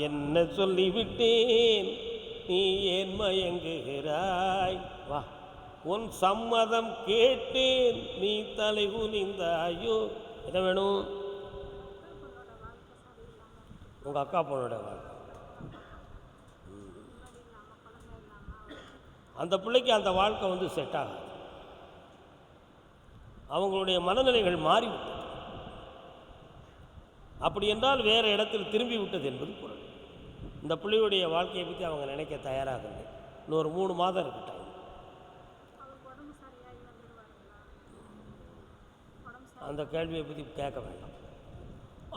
என்ன சொல்லிவிட்டேன், நீ ஏன் மயங்குகிறாய்? வா, உன் சம்மதம் கேட்டேன், நீ தலை குனிந்தாயோ. என்ன வேணும்? உங்க அக்கா பொண்ணோட வாழ்க்கை. அந்த பிள்ளைக்கு அந்த வாழ்க்கை வந்து செட் ஆகும். அவங்களுடைய மனநிலைகள் மாறிவிட்டது. அப்படி என்றால் வேறு இடத்தில் திரும்பி விட்டது என்பது பொருள். இந்த பிள்ளையுடைய வாழ்க்கையை பற்றி அவங்க நினைக்க தயாராக இல்லை. இன்னொரு 3 மாதம் இருக்கட்டாங்க. அந்த கேள்வியை பற்றி கேட்க வேண்டாம்.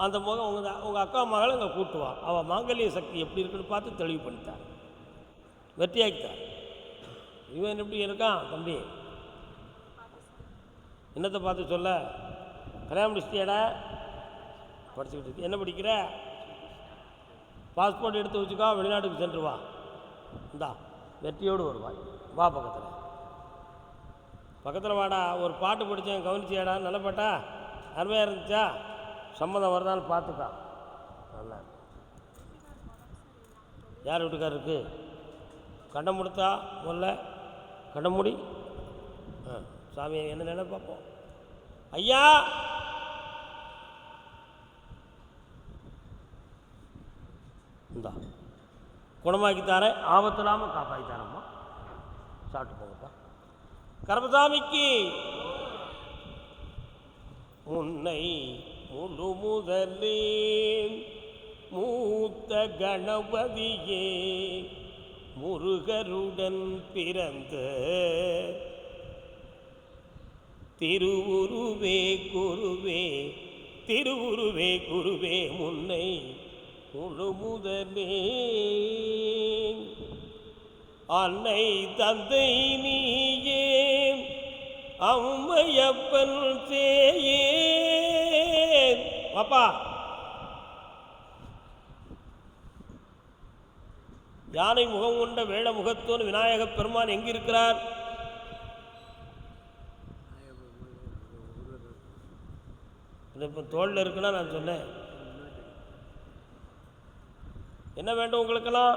அந்த முகம் உங்கள் அக்கா மகளை அங்கே கூட்டுவான். அவள் மாங்கல்ய சக்தி எப்படி இருக்குன்னு பார்த்து தெளிவு பண்ணித்தான், வெற்றியாக்கித்தான். இவன் எப்படி இருக்கான் தம்பி? என்னத்தை பார்த்து சொல்ல? கல்யாணம் முடிச்சிட்டியாடா? படிச்சுக்கிட்டு இருக்கு. என்ன படிக்கிற? பாஸ்போர்ட் எடுத்து வச்சுக்கோ, வெளிநாட்டுக்கு சென்று வா. இந்தா வெற்றியோடு வருவாய். வா பக்கத்தில் வாடா. ஒரு பாட்டு படித்தேன், கவனிச்சியாடா? நல்ல பாட்டா? அருமையாக இருந்துச்சா? சம்மதம் வருதான்னு பார்த்துக்கா. நல்லா யார் வீட்டுக்காரருக்கு? கண்ணை முடித்தா முதல்ல கண்ணை மூடி. சாமி என்ன நினை பார்ப்போம். ஐயா, இந்தா குணமாக்கி தாரேன், ஆபத்து இல்லாமல் காப்பாற்றி தரேம்மா. சாப்பிட்டு போங்கப்பா. கர்மசாமிக்கு உன்னை முழு முதலே மூத்த கணபதியே முருகருடன் பிறந்த திருவுருவே குருவே, திருவுருவே குருவே, முன்னை முழு முதலே அன்னை தந்தை நீயே, அம்மையப்பன் சேயே. பாப்பா, யானை முகம் கொண்ட வேட முகத்தோன் விநாயக பெருமான் எங்கிருக்கிறார்? இப்போ தோளில் இருக்குன்னா நான் சொன்னேன். என்ன வேண்டும் உங்களுக்கெல்லாம்?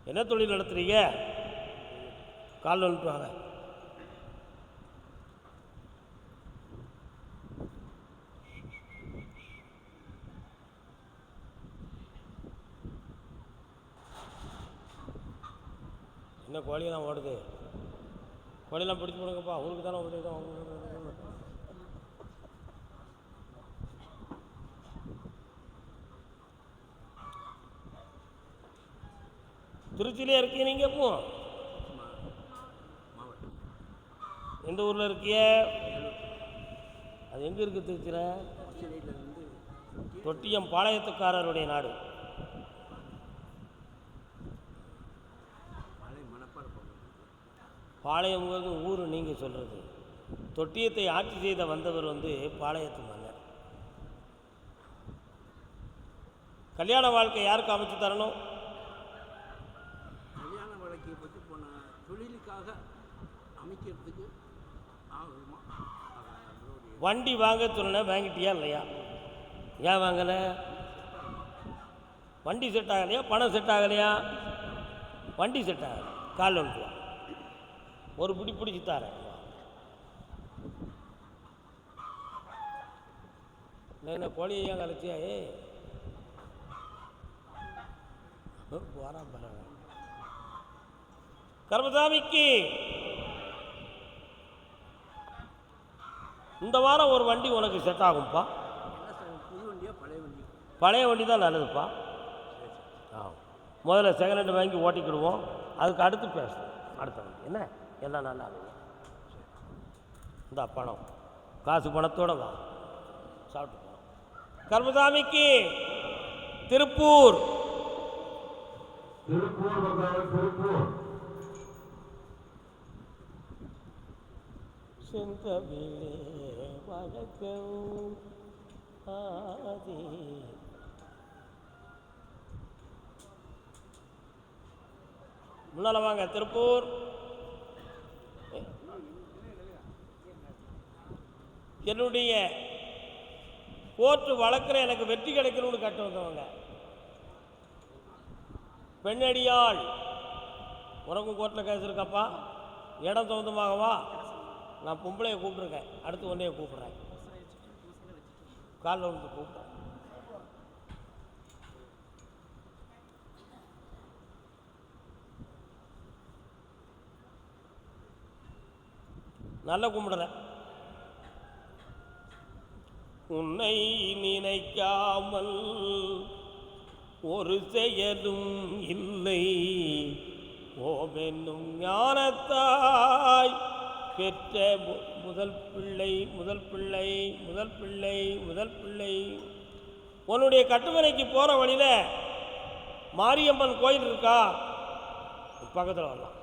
என்ன தொழில் நடத்துறீங்க? கால் வந்துட்டுவாங்க. என்ன கோழியெல்லாம் ஓடுது? கோழியெல்லாம் பிடிச்சி போடுங்கப்பா. ஊருக்கு தானே ஓடுது. திருச்சியிலே இருக்கீங்க நீங்கள்? எப்போ எந்த ஊரில் இருக்கிய? அது எங்கே இருக்குது திருச்சியில்? தொட்டியம் பாளையத்துக்காரருடைய நாடு. பாளையம்ங்கிறது ஊர் நீங்கள் சொல்கிறது. தொட்டியத்தை ஆட்சி செய்த வந்தவர் வந்து பாளையத்து மன்னர். கல்யாண வாழ்க்கை யாருக்கு அமைச்சு தரணும்? கல்யாண வாழ்க்கையை பற்றி போன தொழிலுக்காக அமைக்கிறதுக்கு வண்டி வாங்க சொன்ன வாங்கிட்டியா இல்லையா? ஏன் வாங்கலை? வண்டி செட் ஆகலையா? பணம் செட் ஆகலையா? வண்டி செட் ஆகலை. கால் வந்துட்டு ஒரு பிடி பிடிச்சி தாரேன். என்ன கோழியை ஏன் கலைச்சியா? போறா பரவ. கர்மசாமிக்கு இந்த வாரம் ஒரு வண்டி உனக்கு செட் ஆகும்ப்பா. புது வண்டியா பழைய வண்டி? பழைய வண்டி தான் நல்லதுப்பா. முதல்ல செகண்ட் ஹேண்ட் வாங்கி ஓட்டிக்கிடுவோம். அதுக்கு அடுத்து பேசுவோம். அடுத்த வண்டி என்ன எல்லாம் நல்லா இருக்கும். இந்த பணம் காசு பணத்தோடு வா, சாப்பிட்டு போனோம். கர்மசாமிக்கு திருப்பூர். செந்தமிழே வணக்கம் ஆதி. முன்னால் வாங்க. திருப்பூர் என்னுடைய கோர்ட்டு வழக்கில் எனக்கு வெற்றி கிடைக்கணும்னு கட்ட வந்தவங்க. பெண்ணடியாள், உனக்கும் கோர்ட்டில் கேஸ் இருக்காப்பா, இடம் சொந்தமாகவா? நான் பொம்பளையை கூப்பிட்ருக்கேன், அடுத்து ஒன்றைய கூப்பிட்றேன், காலில் வந்து கூப்பிட்றேன். நல்லா கும்பிடுறேன். உன்னை நினைக்காமல் ஒரு செயலும் இல்லை, ஓமென்னும் ஞானத்தாய் பெற்ற முதல் பிள்ளை முதல் பிள்ளை முதல் பிள்ளை முதல் பிள்ளை. உன்னுடைய கட்டுமனைக்கு போகிற வழியில் மாரியம்மன் கோயில் இருக்கா? பக்கத்தில் வரலாம்.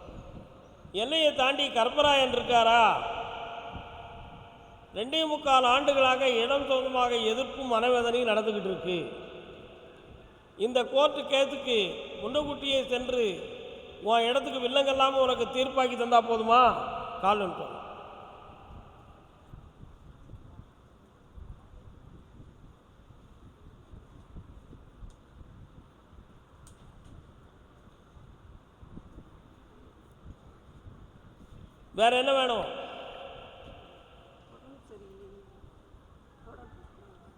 எல்லையை தாண்டி கற்பராயன் இருக்காரா? 2.25 ஆண்டுகளாக இடம் சொந்தமாக எதிர்ப்பும் மனவேதனையும் நடந்துக்கிட்டு இருக்கு. இந்த கோர்ட்டு கேஸுக்கு முன்னக்கூட்டியே சென்று உன் இடத்துக்கு வில்லங்கல்லாமல் உனக்கு தீர்ப்பாக்கி தந்தா போதுமா? கால்னு வேற என்ன வேணும்?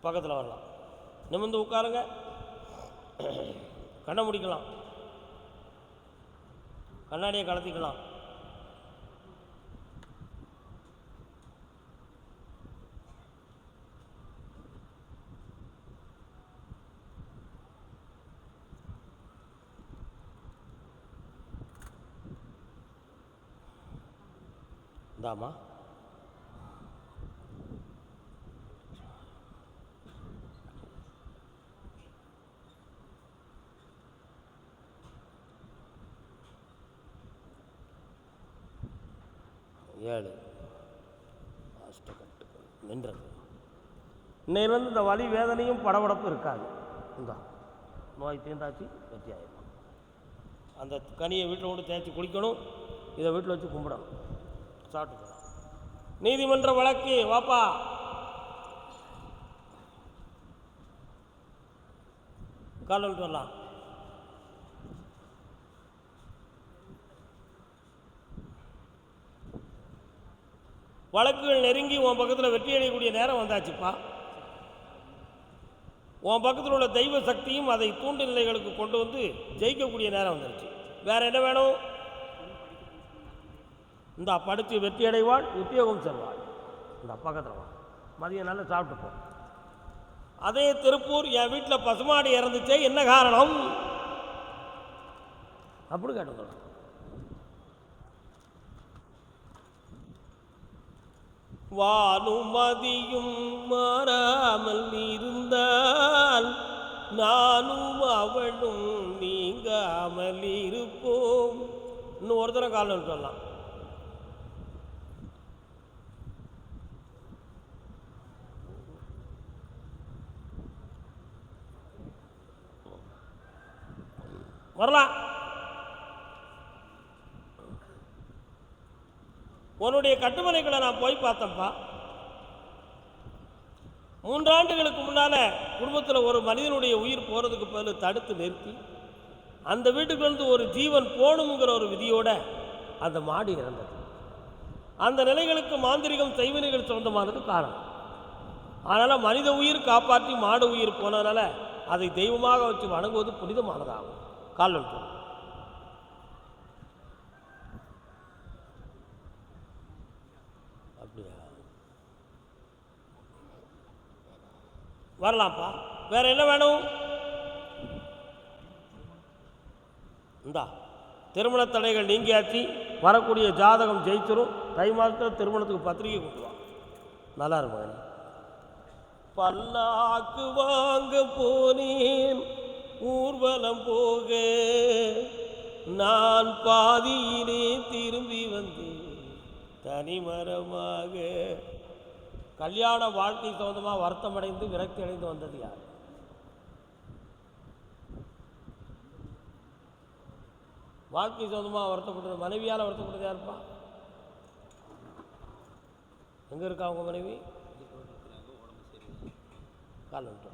பக்கத்தில் வரலாம். நிமிர்ந்து உட்காருங்க, கண்ணை முடிக்கலாம், கண்ணாடியை கலத்திக்கலாம். இந்தாமா, ஏழு அஷ்டகட்டுகள் நின்றது. இன்னையிலிருந்து இந்த வலி வேதனையும் படபடப்பு இருக்காது. இந்த நோய் தீர்ந்தாச்சு, வெற்றி ஆயிடும். அந்த கனியை வீட்டில் கொண்டு தேய்ச்சி குளிக்கணும், இதை வீட்டில் வச்சு கும்பிடணும், சாப்பிட்டுக்கலாம். நீதிமன்ற வழக்கு வாப்பா. கால் வரலாம். வழக்குகள் நெருங்கி உன் பக்கத்தில் வெற்றி அடையக்கூடிய நேரம் வந்தாச்சுப்பா. உன் பக்கத்தில் உள்ள தெய்வ சக்தியும் அதை தூண்டு நிலைகளுக்கு கொண்டு வந்து ஜெயிக்கக்கூடிய நேரம் வந்துருச்சு. வேற என்ன வேணும்? இந்த படித்து வெற்றி அடைவாள், உத்தியோகம் செல்வாள். இந்த பக்கத்தில் வா, மதியம் நல்லா சாப்பிட்டுப்போம். அதே திருப்பூர், என் வீட்டில் பசுமாடு இறந்துச்சே, என்ன காரணம் அப்படி கேட்டு. வானுமதியும் மாறாமல் இருந்தால் நானும் அவளும் நீங்காமல் இருப்போம். இன்னும் ஒரு தடவை காலம் சொல்லலாம். வரலாம். உன்னுடைய கட்டுமனைகளை நான் போய் பார்த்தேன்ப்பா. 3 ஆண்டுகளுக்கு முன்னால் குடும்பத்தில் ஒரு மனிதனுடைய உயிர் போகிறதுக்கு பதில் தடுத்து நிறுத்தி அந்த வீட்டுக்கு வந்து ஒரு ஜீவன் போகணுங்கிற ஒரு விதியோட அந்த மாடு இறந்தது. அந்த நிலைகளுக்கு மாந்திரிகம் செய்வினைகள் சொந்தமானது காரணம். அதனால் மனித உயிர் காப்பாற்றி மாடு உயிர் போனதுனால அதை தெய்வமாக வச்சு வணங்குவது புனிதமானதாகும். கால் அப்படியா? வரலாம்ப்பா. வேற என்ன வேணும்? இந்தா திருமண தடைகள் நீங்கியாச்சு, வரக்கூடிய ஜாதகம் ஜெயிச்சிரும். தை மாதத்தில் திருமணத்துக்கு பத்திரிகை கொண்டு வா, நல்லா இருக்கும். பல்லாக்கு வாங்க போனேன் ஊர்வலம் போக, நான் பாதியிலே திரும்பி வந்தேன் தனிமரமாக. கல்யாண வாழ்க்கை சம்பந்தமாக வருத்தம் அடைந்து விரக்தி அடைந்து வந்தது யார்? வாழ்க்கை சொந்தமாக வருத்தப்படுறது மனைவியால் வருத்தப்படுறது யாருப்பா? எங்கே இருக்கா அவங்க மனைவி? காலம்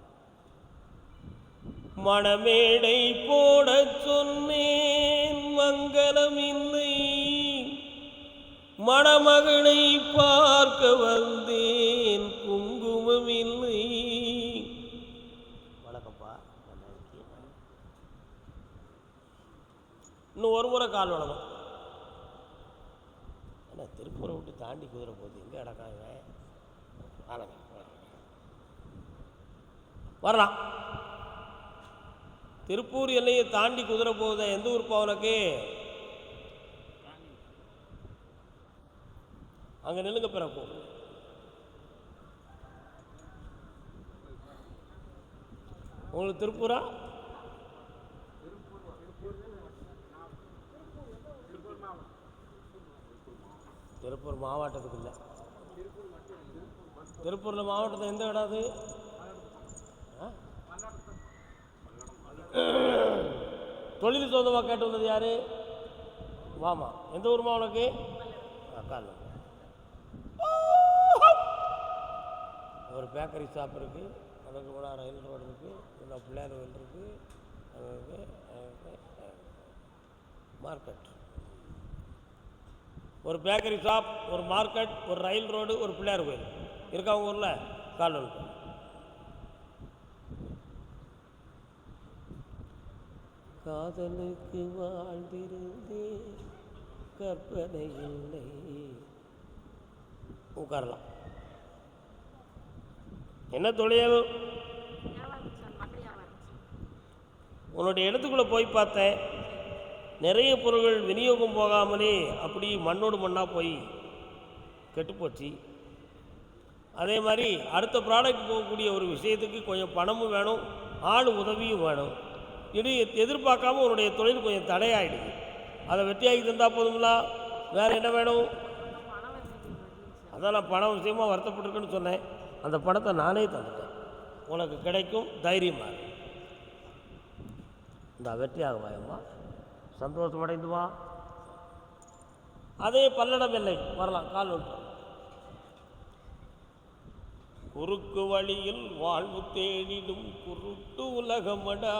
மணமேடை போட சொன்னேன் மங்களம் இல்லை, மணமகளை பார்க்க வந்தேன் குங்குமம் இல்லை. வணக்கம்ப்பா. இன்னும் ஒரு முறை கால் வளரும். ஏன்னா திருப்பூரை விட்டு தாண்டி குதிரை போகுது, எங்கே கிடக்காங்க? வரலாம். திருப்பூர் எல்லையை தாண்டி குதிரை போகுத எந்த ஊருப்பா உனக்கு? அங்கே நிலுங்க பிறக்கும். உங்களுக்கு திருப்பூரா? திருப்பூர் மாவட்டத்துக்கு இல்லை. திருப்பூரில் மாவட்டத்தில் எந்த இடம் அது? தொழில் சொந்தமாக கேட்டு வந்தது யாரு? வாமா. எந்த ஊருமா உனக்கு? கால் ஒரு பேக்கரி ஷாப் இருக்குது, அதுக்கு கூட ரயில் ரோடு இருக்குது, இன்னும் பிள்ளையார் கோயில் இருக்குது, மார்க்கெட். ஒரு பேக்கரி ஷாப், ஒரு மார்க்கெட், ஒரு ரயில் ரோடு, ஒரு பிள்ளையார் கோயில் இருக்கா உங்கள் ஊரில்? கால் வந்து காதலுக்கு வாழ்ந்திருந்தேன் கற்பனை இல்லை. உட்காரலாம். என்ன தொழில்? உன்னுடைய இடத்துக்குள்ளே போய் பார்த்தேன், நிறைய பொருட்கள் விநியோகம் போகாமலே அப்படி மண்ணோடு மண்ணாக போய் கெட்டுப்போச்சு. அதே மாதிரி அடுத்த ப்ராடக்ட் போகக்கூடிய ஒரு விஷயத்துக்கு கொஞ்சம் பணமும் வேணும், ஆள் உதவியும் வேணும். இது எதிர்பார்க்காம உன்னுடைய தொழில் கொஞ்சம் தடையாயிடுது. அதை வெற்றியாகி தந்தால் போதுங்களா? வேறு என்ன வேணும்? அதான் நான் பணம் விஷயமாக வருத்தப்பட்டிருக்குன்னு சொன்னேன். அந்த பணத்தை நானே தந்துட்டேன். உனக்கு கிடைக்கும், தைரியமாக இந்த வெற்றியாக வாயம்மா, சந்தோஷமடைந்து வா. அதே பல்லடம் இல்லை வரலாம். கால் விட்டு குறுக்கு வழியில் வாழ்வு தேடிடும் குருட்டு உலகமடா.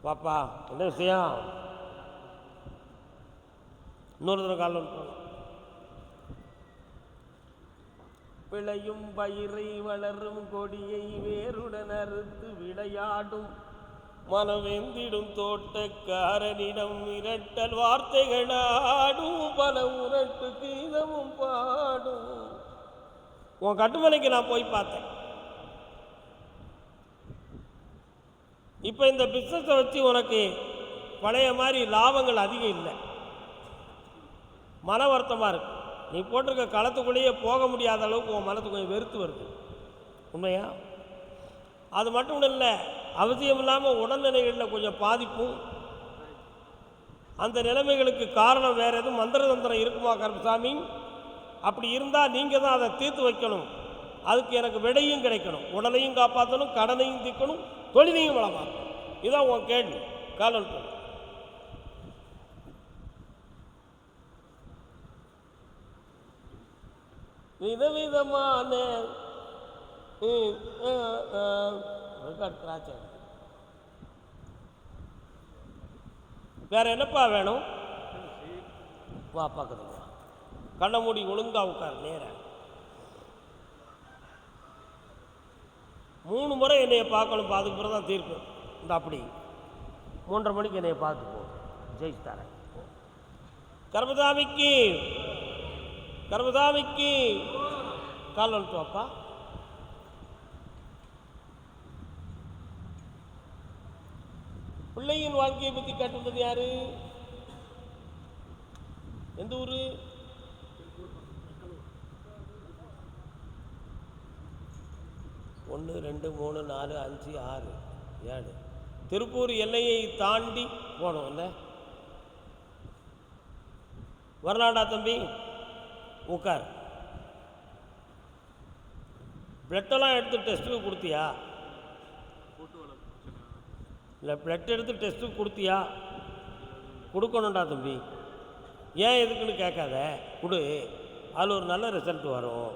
பாப்பா என்ன விஷயம்? இன்னொரு தடவை கால் விட்டு விளையும் பயிரை வளரும் கொடியை வேருடன் அறுத்து விளையாடும் மனவெந்திடும் தோட்டக்காரனிடம் இரட்டல் வார்த்தைகளாடும் பல உரட்டு கீதமும் பாடும். உன் கட்டுமனைக்கு நான் போய் பார்த்தேன். இப்போ இந்த பிஸ்னஸை வச்சு உனக்கு பழைய மாதிரி லாபங்கள் அதிகம் இல்லை, மன வருத்தமாக இருக்கு. நீ போட்டிருக்க களத்துக்குள்ளேயே போக முடியாத அளவுக்கு உன் மனத்துக்கு கொஞ்சம் வெறுத்து வருது. உண்மையா? அது மட்டும் இல்லை, அவசியம் இல்லாமல் உடல்நிலைகளில் கொஞ்சம் பாதிப்பும். அந்த நிலைமைகளுக்கு காரணம் வேறு எதுவும் மந்திர தந்திரம் இருக்குமா கருப்பசாமி? அப்படி இருந்தால் நீங்கள் தான் அதை தீர்த்து வைக்கணும். அதுக்கு எனக்கு விடையும் கிடைக்கணும். உடலையும் காப்பாற்றணும், கடனையும் தீர்க்கணும், தொழிலையும் வளமாக்கணும். இதுதான் உன் கேள்வி. காலன் விதவிதமான வேற என்னப்பா வேணும்? வா பக்கத்துல வா. கண்ண மூடி ஒழுங்கா உட்கார் நேர. 3 முறை என்னைய பார்க்கணும், அதுக்கு பிறகு தான் தீர்ப்பு. இந்த அப்படி 3:30 மணிக்கு என்னைய பார்த்து போ, ஜெயிச்சு தரேன். கர்மசாமிக்கு கர்மசாமிக்கு கால் வந்துட்டு வாப்பா. பிள்ளையின் வாழ்க்கையை பற்றி கேட்டுள்ளது யாரு? எந்த ஊரு? ஒன்று 2 3 4 5 6 7 திருப்பூர் எல்லையை தாண்டி போனோம். இல்லை வரலாடா தம்பி, உட்கார். பிளட்டெல்லாம் எடுத்து டெஸ்ட்டுக்கு கொடுத்தியா? இல்லை பிளட் எடுத்து டெஸ்ட்டுக்கு கொடுத்தியா? கொடுக்கணும்டா தம்பி. ஏன் எதுக்குன்னு கேட்காத, கொடு. அதில் ஒரு நல்ல ரிசல்ட் வரும்,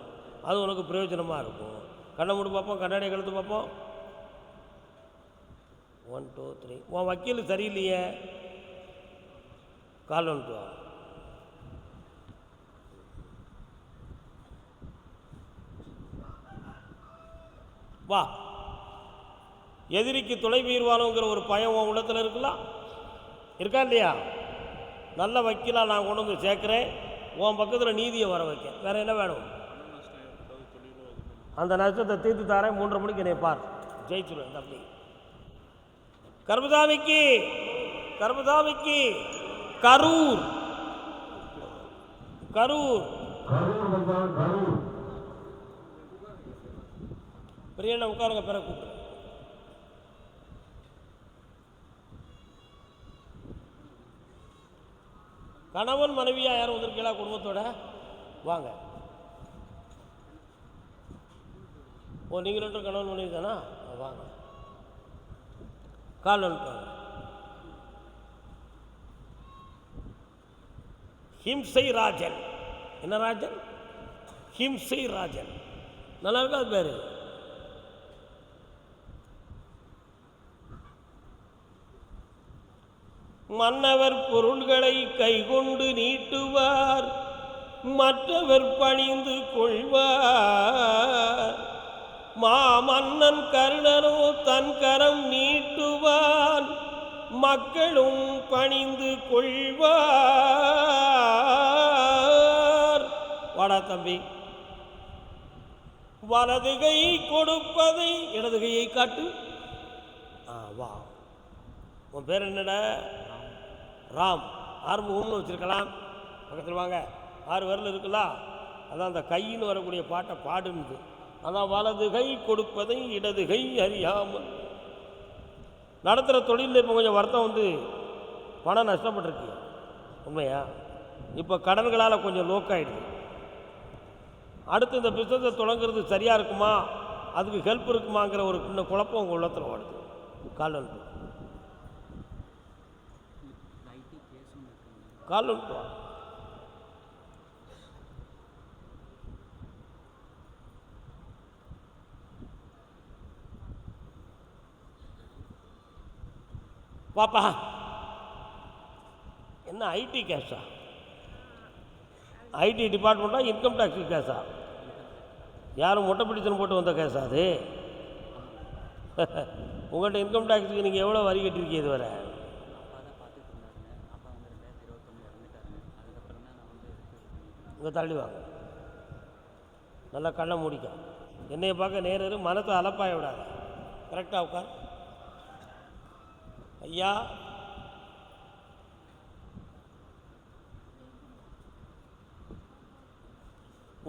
அது உனக்கு பிரயோஜனமாக இருக்கும். கண்ணை மூடி பார்ப்போம், கண்ணாடியை கழுத்து பார்ப்போம். 1 2 3. உன் வக்கீல் சரியில்லையே, கால் வந்துட்டு வா. வா. எதிரிக்கு துணை வீர்வானுங்கிற ஒரு பயம் உன் உள்ளத்தில் இருக்கலாம், இருக்கா இல்லையா? நல்ல வக்கீலாக நான் கொண்டு வந்து சேர்க்குறேன், உன் பக்கத்தில் நீதியை வர வைக்க. வேறு என்ன வேணும்? அந்த நஷ்டத்தை தீர்த்து தாரேன். 3:30 மணிக்கு என்னை பார், ஜெயிச்சுருவேன் தம்பி. கர்மசாமிக்கு கர்மசாமிக்கு கரூர் கரூர் பிரியண்ணா உட்காருங்க, பிற கூப்பிடு. கணவன் மனைவியா யாரும் வந்திருக்கீங்களா குடும்பத்தோட? வாங்க. ஓ, நீங்கள் 2 கணவன் மனைவி தானா? வாங்க, கால் வந்துட்டாங்க. ஹிம்சை ராஜன். என்ன ராஜன்? ஹிம்சை ராஜன். நல்லா இருக்கா அது பேரு? மன்னவர் பொருள்களை கைகொண்டு நீட்டுவார், மற்றவர் பணிந்து கொள்வார். மாமன்னன் கருணனோ தன் கரம் நீட்டுவான், மக்களும் பணிந்து கொள்வார். வாடா தம்பி, வலது கை கொடுப்பதை இடது கையை காட்டு. வா. உன் பேர் என்னடா? ராம். ஆறுமுகம்னு வச்சுருக்கலாம். பக்கத்தில் வாங்க. 6 விரல் இருக்குல்ல, அதான் அந்த கையின்னு வரக்கூடிய பாட்டை பாடுன்னு. அதான் வலது கை கொடுப்பதை இடது கை அறியாமல். நடத்துகிற தொழிலில் இப்போ கொஞ்சம் வருத்தம் வந்து பணம் நஷ்டப்பட்டிருக்கு, உண்மையா? இப்போ கடன்களால் கொஞ்சம் லோக்காயிடுது. அடுத்து இந்த பிஸ்னஸை தொடங்குறது சரியாக இருக்குமா, அதுக்கு ஹெல்ப் இருக்குமாங்கிற ஒரு இன்னும் குழப்பம் உங்கள் உள்ளத்தில் ஓடுது. கால் வந்துட்டு கால் வந்துட்டு பாப்பா. என்ன ஐடி கேஸா? ஐடி டிபார்ட்மெண்ட்டா இன்கம் டேக்ஸ் கேஸா? யாரும் மொட்டை பிடித்தனம் போட்டு வந்த கேஸா அது? உங்கள்கிட்ட இன்கம் டேக்ஸுக்கு நீங்கள் எவ்வளோ வரி கட்டிருக்கீங்க இதுவரை? இங்கே தள்ளி வாங்க, நல்லா கண்ணை மூடிக்க. என்னையை பார்க்க நேரு, மனத்தை அலப்பாய விடாத. கரெக்டாக உட்கார். ஐயா,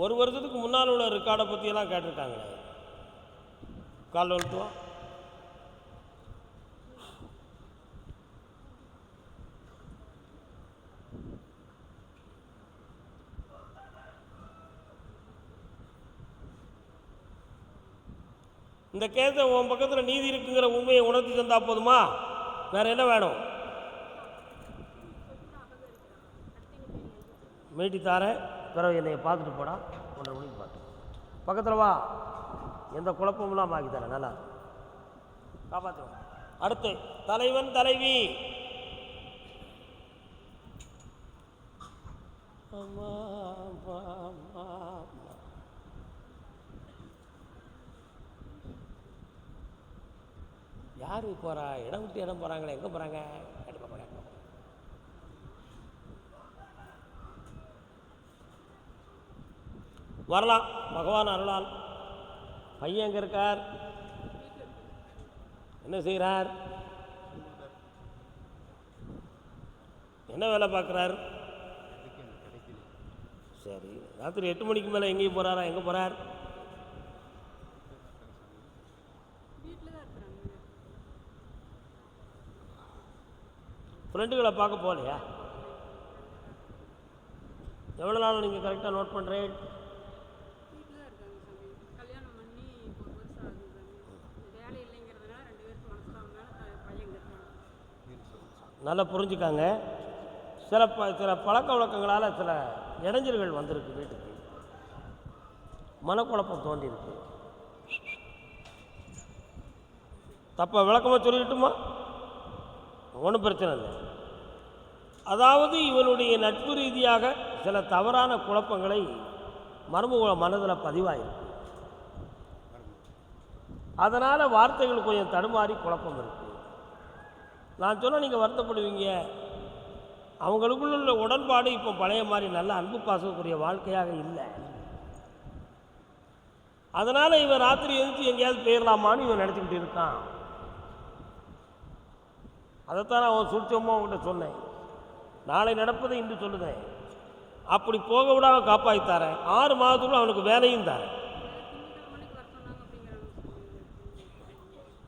ஒரு வருஷத்துக்கு முன்னால் உள்ள ரெக்கார்டை பற்றியெல்லாம் கேட்டிருக்காங்களே. கால் வந்துட்டுவா. இந்த கேஸை உன் பக்கத்தில் நீதி இருக்குங்கிற உண்மையை உணர்த்தி தந்தா போதுமா? வேற என்ன வேணும்? மீட்டி தாரேன், பிறகு என்னை பார்த்துட்டு போடா. 1:30 மணிக்கு பார்த்து பக்கத்தில் வா. எந்த குழப்பம்லாம் ஆக்கி தரேன், நல்லா காப்பாற்றுவேன். அடுத்து தலைவன் தலைவி. அம்மா அம்மா அம்மா அம்மா. யார் போகிறா? இடம் விட்டு இடம் போகிறாங்களே, எங்கே போகிறாங்க? கண்டிப்பாக போகிறாங்க. வரலாம், பகவான் அருளால். பையன் எங்கே இருக்கார்? என்ன செய்கிறார்? என்ன வேலை பார்க்குறார்? சரி, ராத்திரி 8 மணிக்கு மேலே எங்கேயும் போகிறாரா? எங்கே போகிறார்? ஃப்ரெண்டுகளை பார்க்க போகலையா? எவ்வளோ நாள் நீங்கள் கரெக்டாக நோட் பண்ணுறேன்? நல்லா புரிஞ்சுக்காங்க. சில பழக்க வழக்கங்களால் சில இடைஞ்சல்கள் வந்திருக்கு, வீட்டுக்கு மனக்குழப்பம் தோன்றியிருக்கு. தப்ப விளக்கமாக சொல்லிக்கிட்டுமா? ஒன்றும் பிரச்சனை இல்லை. அதாவது இவனுடைய நட்பு ரீதியாக சில தவறான குழப்பங்களை மருமக மனதில் பதிவாயிருக்கு. அதனால் வார்த்தைகள் கொஞ்சம் தடுமாறி குழப்பம் இருக்குது. நான் சொன்னால் நீங்கள் வருத்தப்படுவீங்க. அவங்களுக்குள்ள உடன்பாடு இப்போ பழைய மாதிரி நல்ல அன்பு பாசக்கூடிய வாழ்க்கையாக இல்லை. அதனால் இவன் ராத்திரி எழுந்து எங்கேயாவது போயிடலாமான்னு இவன் நினச்சிக்கிட்டு இருக்கான். அதைத்தான் நான் அவன் சுழிச்சோமோ அவங்ககிட்ட சொன்னேன். நாளை நடப்பதை இன்று சொல்லுதேன். அப்படி போக விடாம காப்பாற்றித்தாரேன். 6 மாதத்துக்குள்ள அவனுக்கு வேலையும் தரேன்.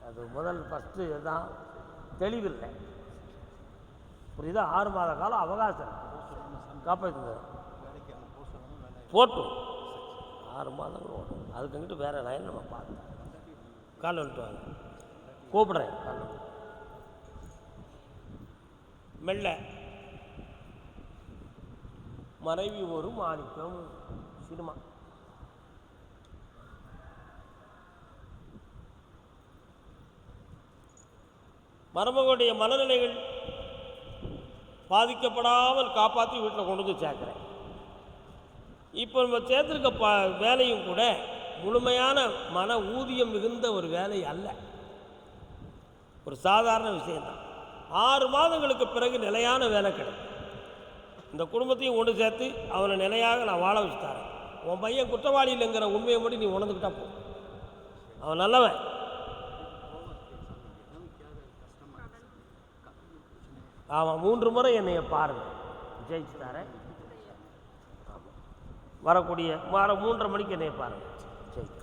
அது முதல் ஃபஸ்ட்டு தான் தெளிவில்லை, புரியுதா? 6 மாத காலம் அவகாசம் காப்பாற்று போட்டும் 6 மாதங்கள் ஓடும். அதுக்குங்கிட்டு வேறு லைன் நம்ம பார்க்கணும். கால் வந்துட்டு வாங்க, கூப்பிட்றேன். கால் மெல்ல. மனைவி ஒரு மாணிக்கம் சினிமா. மருமகளுடைய மனநிலைகள் பாதிக்கப்படாமல் காப்பாற்றி வீட்டில் கொண்டு வந்து சேர்க்குறேன். இப்போ நம்ம சேர்த்துருக்க வேலையும் கூட முழுமையான மன ஊதியம் மிகுந்த ஒரு வேலை அல்ல, ஒரு சாதாரண விஷயந்தான். 6 மாதங்களுக்கு பிறகு நிலையான வேலை கிடைக்கும். இந்த குடும்பத்தையும் கொண்டு சேர்த்து அவனை நிலையாக நான் வாழ வச்சு தரேன். உன் பையன் குற்றவாளி இல்லைங்கிற உண்மையை மட்டும் நீ உணர்ந்துக்கிட்டா போ. அவன் நல்லவன். அவன் 3 முறை என்னைய பாருங்க, ஜெயிச்சு தரேன். வரக்கூடிய 3:30 மணிக்கு என்னைய பாருங்க, ஜெயிக்க.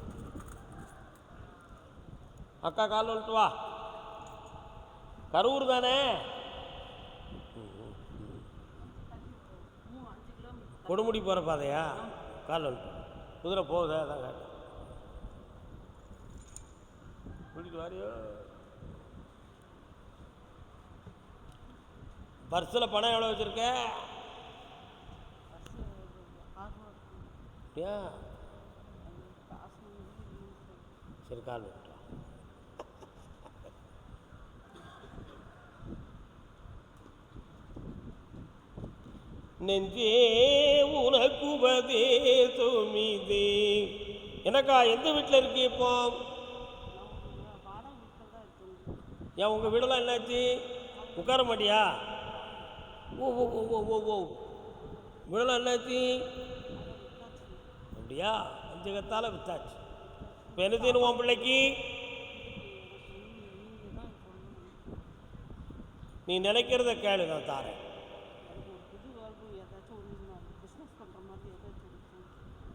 அக்கா கால் வந்துட்டு வா. கரூர் தானே? கொடுமுடி போகிற பாதையா? கால் வந்துட்டு குதிரை போகுதா? அதான் காட்டு கூட்டிட்டு வாரியோ. பர்ஸில் பணம் எவ்வளோ வச்சுருக்க? ஏன் சரி, கால் வந்துட்டு நெஞ்சே உனக்கு உபதேசம் இதே. எனக்கா எந்த வீட்டில் இருக்கு இப்போ? ஏன் உங்கள் வீடெல்லாம் என்னாச்சு? உட்கார மாட்டியா? ஓ ஓ ஓ ஓ ஓ ஓ வீடெல்லாம் என்னாச்சு? அப்படியா? 5 கத்தால வித்தாச்சு. இப்போ என்ன செய்யணும் உன் பிள்ளைக்கு? நீ நினைக்கிறத கேளு, நான் தாரேன்.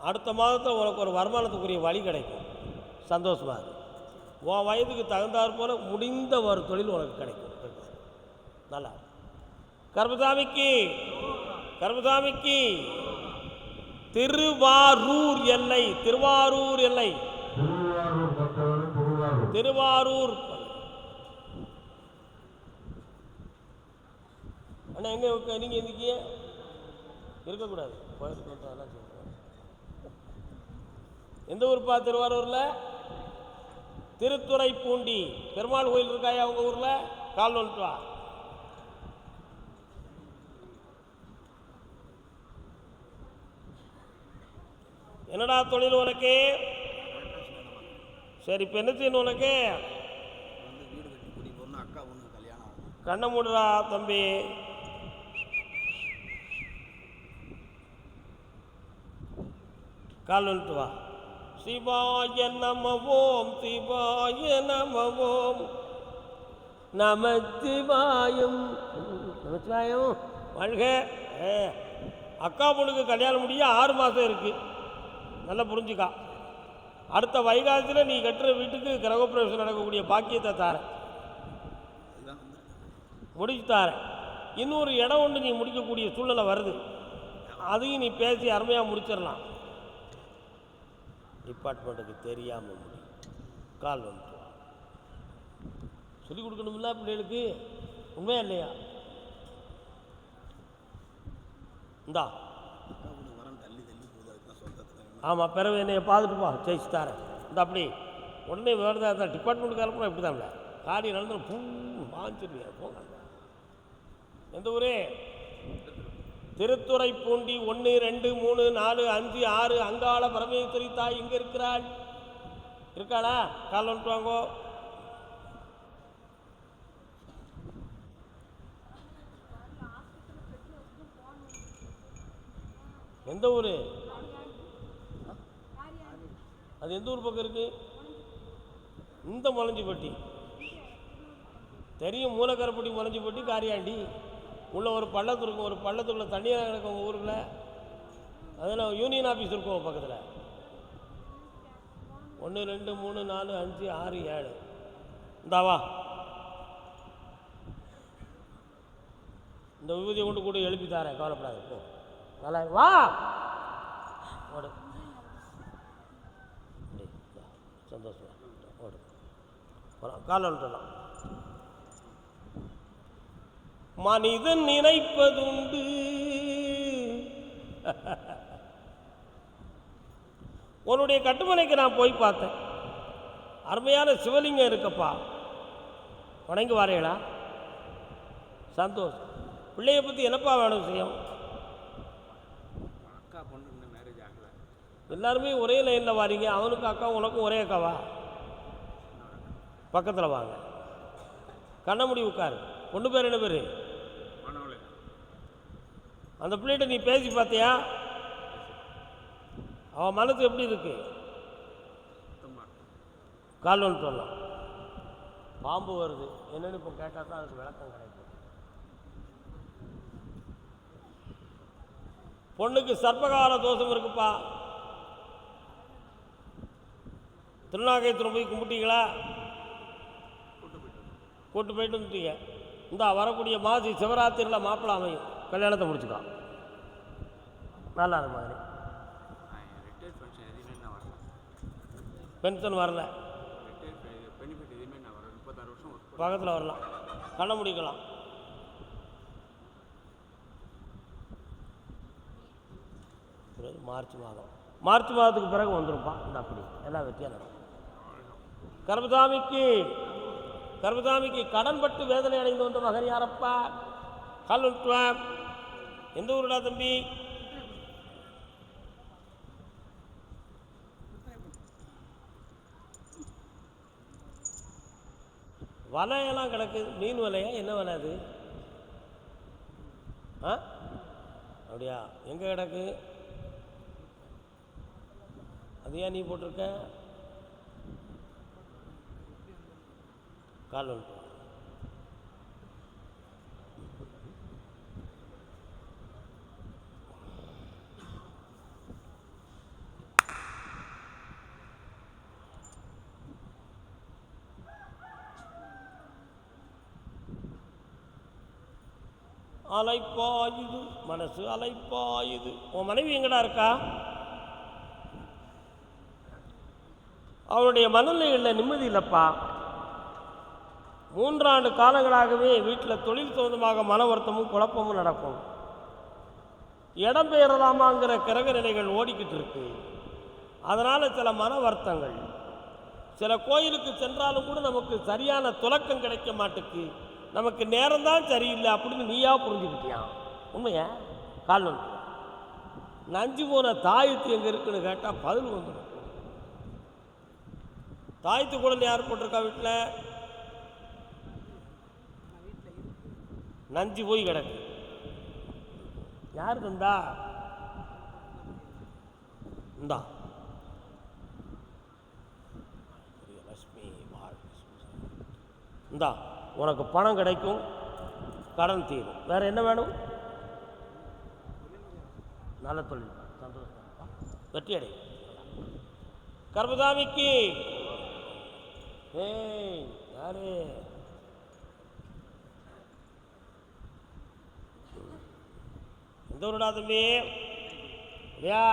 அடுத்த மாதத்தில் உனக்கு ஒரு வருமானத்துக்குரிய வழி கிடைக்கும். சந்தோஷமாக இருக்கு. உன் வயதுக்கு தகுந்தாற் போல முடிந்த ஒரு தொழில் உனக்கு கிடைக்கும். நல்லா. கர்மசாமிக்கு திருவாரூர் எல்லை, திருவாரூர் எல்லை, திருவாரூர். அண்ணா எங்கே நீங்கள் எந்திக்கிய இருக்கக்கூடாது, கோயிலுக்கு அதெல்லாம் சொல்லுங்கள். எந்த ஊருப்பா? திருவாரூரில் திருத்துறைப்பூண்டி பெருமாள் கோயில் இருக்காயா உங்கள் ஊரில்? கால் வந்துட்டு வா. என்னடா தொழில் உனக்கு? சரி, இப்போ என்ன செய்யணும் உனக்கு? கண்ணை மூடுறா தம்பி. கால் வந்துட்டு வா. சிவாய நம ஓம், சிவாய நம ஓம், நமச்சிவாயம் நமச்சிவாயம் வாழ்க. அக்கா பொண்ணுக்கு கல்யாணம் முடிய 6 மாதம் இருக்குது. நல்லா புரிஞ்சுக்கா. அடுத்த வைகாசியில் நீ கட்டுற வீட்டுக்கு கிரகப்பிரவேசம் நடக்கக்கூடிய பாக்கியத்தை தாரேன், முடிச்சு தாரேன். இன்னொரு இடம் ஒன்று நீ முடிக்கக்கூடிய சூழ்நிலை வருது, அதையும் நீ பேசி அருமையாக முடிச்சிடலாம். டிபார்ட்மெண்ட்டுக்கு தெரியாமல் முடியும். கால் வந்துட்டு சொல்லிக் கொடுக்கணும்ல பிள்ளைகளுக்கு, உண்மையா இல்லையா? இந்தா வரம் தள்ளி தள்ளி போகுது, அதுதான் சொந்தத்துக்கு. ஆமாம், பிறகு என்னைய பார்த்துட்டு போ, ஜெயிச்சு தரேன். இந்த அப்படி உடனே வேறு தான் டிபார்ட்மெண்ட் கிளம்புறோம், இப்படி தான்ல காரியம் நடந்து பூ வாங்கிச்சிருவீங்க. போங்க. எந்த ஊரே? திருத்துறைப்பூண்டி. 1 2 3 4 5 6 அங்காள பரமேஸ்வரி தாய் இங்கே இருக்கிறாள். இருக்காளா? கால் வந்துட்டு வாங்கோ. எந்த ஊர்? அது எந்த ஊர் பக்கம் இருக்கு? இந்த முளஞ்சிப்பட்டி தெரியும், மூலக்கரப்பட்டி முளஞ்சிப்பட்டி காரியாண்டி உள்ள ஒரு பள்ளத்து இருக்கும், ஒரு பள்ளத்துக்குள்ள தண்ணியாக கிடக்கும் உங்கள் ஊருக்குள்ள. அதில் யூனியன் ஆஃபீஸ் இருக்கும் பக்கத்தில். 1 2 3 4 5 6 7. இந்தாவா, இந்த விபூதியை கொண்டு கூட எழுப்பி தாரேன், கவலைப்படாது. போ, நல்லா வா ஓடு. சந்தோஷம் ஓடு. கால விட்டுலாம். மனிதன் நினைப்பதுண்டு உன்னுடைய கட்டுமனைக்கு நான் போய் பார்த்தேன். அருமையான சிவலிங்கம் இருக்கப்பா, வணங்கி வாரேடா. சந்தோஷம். பிள்ளைய பற்றி என்னப்பா வேணும் விஷயம்? அக்கா பொண்ணு இன்னும் மேரேஜ் ஆகலை. எல்லாருமே ஒரே லைனில் வாரீங்க. அவனுக்கு அக்கா, உனக்கும் ஒரே அக்காவா? பக்கத்தில் வாங்க, கண்ணமுடி உட்காரு. பொண்ணு பேர் என்ன பேர்? அந்த பிள்ளைகிட்ட நீ பேசி பார்த்தியா? அவன் மனசு எப்படி இருக்கு? கால் ஒன்று சொல்லலாம். பாம்பு வருது என்னன்னு இப்போ கேட்டால் தான் அதுக்கு விளக்கம் கிடைக்கும். பொண்ணுக்கு சர்ப்பகால தோஷம் இருக்குப்பா. திருநாகேஸ்வரம் போய் கும்பிட்டீங்களா? கூட்டு போயிட்டு வந்துட்டீங்க. இந்தா வரக்கூடிய மாசி சிவராத்திரியில் மாப்பிள்ளை அமையும், கல்யாணத்தை முடிச்சுக்கலாம். நல்லா இருக்கு மாதிரி. பென்ஷன் வரல, பக்கத்தில் வரலாம், கண்ண முடிக்கலாம். மார்ச் மாதம், மார்ச் மாதத்துக்கு பிறகு வந்துருப்பா. இந்த அப்படி எல்லாம் வெற்றியாக நடக்கும். கர்மசாமிக்கு கடன்பட்டு வேதனை அடைந்து வந்த மகன் யாரப்பா? கால் விட்டுவான். எந்த ஊருடா தம்பி? வலையெல்லாம் கிடக்கு. மீன் வலையா? என்ன வலை அது? ஆ அப்படியா? எங்கே கிடக்கு? அது ஏன் நீ போட்டிருக்க? கால் வந்துட்டு அலைப்பாயுது, மனசு அலைப்பாயுது. உன் மனைவி எங்கடா இருக்கா? அவளுடைய மனநிலையில் நிம்மதி இல்லைப்பா. 3 ஆண்டு காலங்களாகவே வீட்டில் தொழில் சம்பந்தமாக மன வருத்தமும் குழப்பமும் நடக்கும். இடம் பெயரலாமாங்கிற கிரக நிலைகள் ஓடிக்கிட்டு இருக்கு. அதனால் சில மன வருத்தங்கள். சில கோயிலுக்கு சென்றாலும் கூட நமக்கு சரியான துலக்கம் கிடைக்க மாட்டுக்கு. நமக்கு நேரம்தான் சரியில்லை அப்படின்னு நீயா புரிஞ்சுக்கிட்டியான். உண்மையா? கால் வந்து நஞ்சு போன தாயத்து எங்கே இருக்குன்னு கேட்டால் பதில் வந்துடும். தாயத்து குடல் யார் போட்டிருக்கா வீட்டில்? நஞ்சு போய் கிடக்கு. யார் தந்தா? இந்தா லட்சுமி இந்தா, உனக்கு பணம் கிடைக்கும், கடன் தீரும். வேற என்ன வேணும்? நல்ல தொழில், சந்தோஷம், வெற்றி அடை. கர்மசாமிக்கு யாரு? எந்த ஊருடா தம்பி? யா